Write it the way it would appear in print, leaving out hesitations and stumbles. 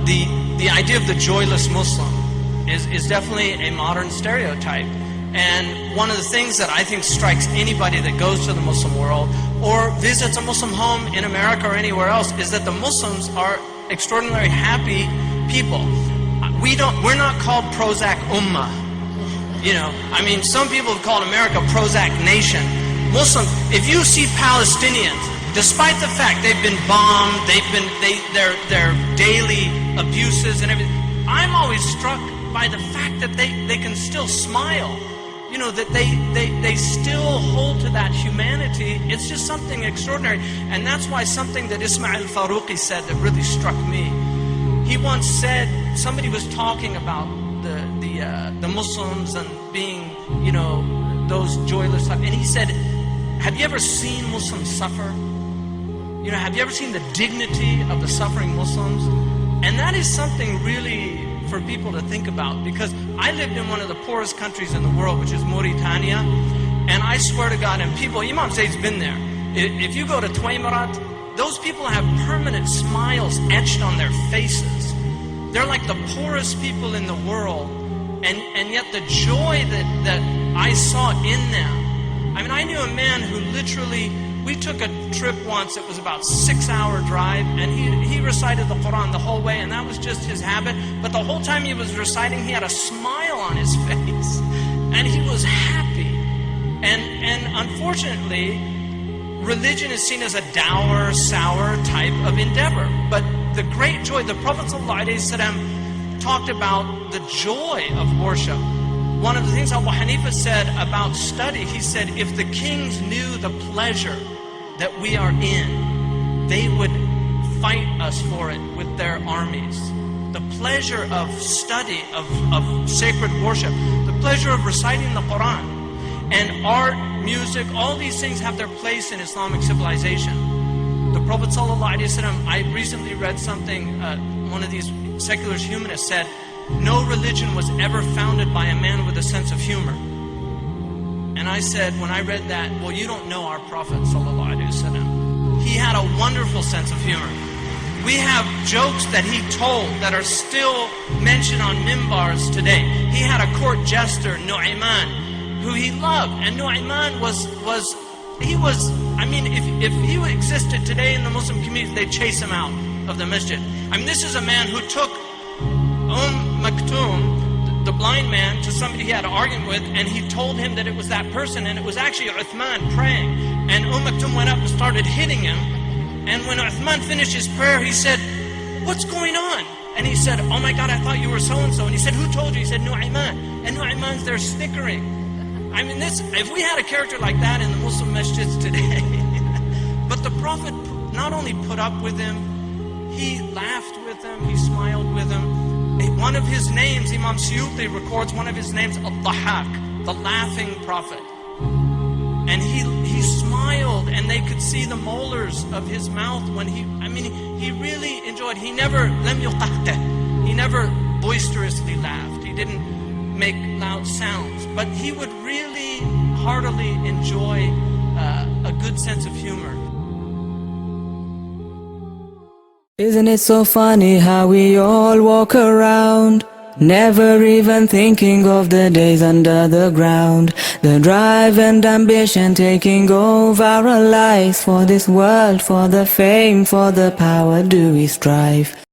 the idea of the joyless Muslim is definitely a modern stereotype. And one of the things that I think strikes anybody that goes to the Muslim world or visits a Muslim home in America or anywhere else is that the Muslims are extraordinarily happy people. We're not called Prozac Ummah. You know, I mean, some people have called America Prozac Nation. Muslims, if you see Palestinians, despite the fact they've been bombed, their daily abuses and everything, I'm always struck by the fact that they can still smile. You know, that they still hold to that humanity. It's just something extraordinary. And that's why something that Ismail Farouqi said that really struck me. He once said, somebody was talking about the Muslims and being, you know, those joyless, and he said, have you ever seen Muslims suffer? You know, have you ever seen the dignity of the suffering Muslims? And that is something really for people to think about, because I lived in one of the poorest countries in the world, which is Mauritania, and I swear to God, and people, Imam Zayd's been there, if you go to Tuaymarat, those people have permanent smiles etched on their faces. They're like the poorest people in the world, and yet the joy that I saw in them. I mean, I knew a man who literally, we took a trip once, it was about 6-hour drive, and he recited the Quran the whole way, and that was just his habit. But the whole time he was reciting, he had a smile on his face, and he was happy. And unfortunately, religion is seen as a dour, sour type of endeavor. But the great joy, the Prophet ﷺ talked about the joy of worship. One of the things Abu Hanifa said about study, he said, if the kings knew the pleasure that we are in, they would fight us for it with their armies. The pleasure of study, of sacred worship, the pleasure of reciting the Quran. And art, music, all these things have their place in Islamic civilization. The Prophet ﷺ, I recently read something, one of these secular humanists said, no religion was ever founded by a man with a sense of humor. And I said, when I read that, well, you don't know our Prophet ﷺ. He had a wonderful sense of humor. We have jokes that he told that are still mentioned on mimbars today. He had a court jester, Nu'ayman, who he loved. And Nu'ayman was I mean, if he existed today in the Muslim community, they'd chase him out of the masjid. I mean, this is a man who took Maktoum, the blind man, to somebody he had an argument with, and he told him that it was that person, and it was actually Uthman praying. And Maktoum went up and started hitting him. And when Uthman finished his prayer, he said, what's going on? And he said, oh my God, I thought you were so-and-so. And he said, who told you? He said, Nu'ayman. And Nu'ayman's there snickering. I mean, if we had a character like that in the Muslim masjids today, but the Prophet not only put up with him, he laughed with him, he smiled with him. One of his names, Imam Suyuti records one of his names, Al-Dhahak, the laughing Prophet. And he smiled, and they could see the molars of his mouth when he really enjoyed. He never, lam yuqahqah, he never boisterously laughed. He didn't make loud sounds, but he would really heartily enjoy a good sense of humor. Isn't it so funny how we all walk around, never even thinking of the days under the ground, the drive and ambition taking over our lives. For this world, for the fame, for the power do we strive.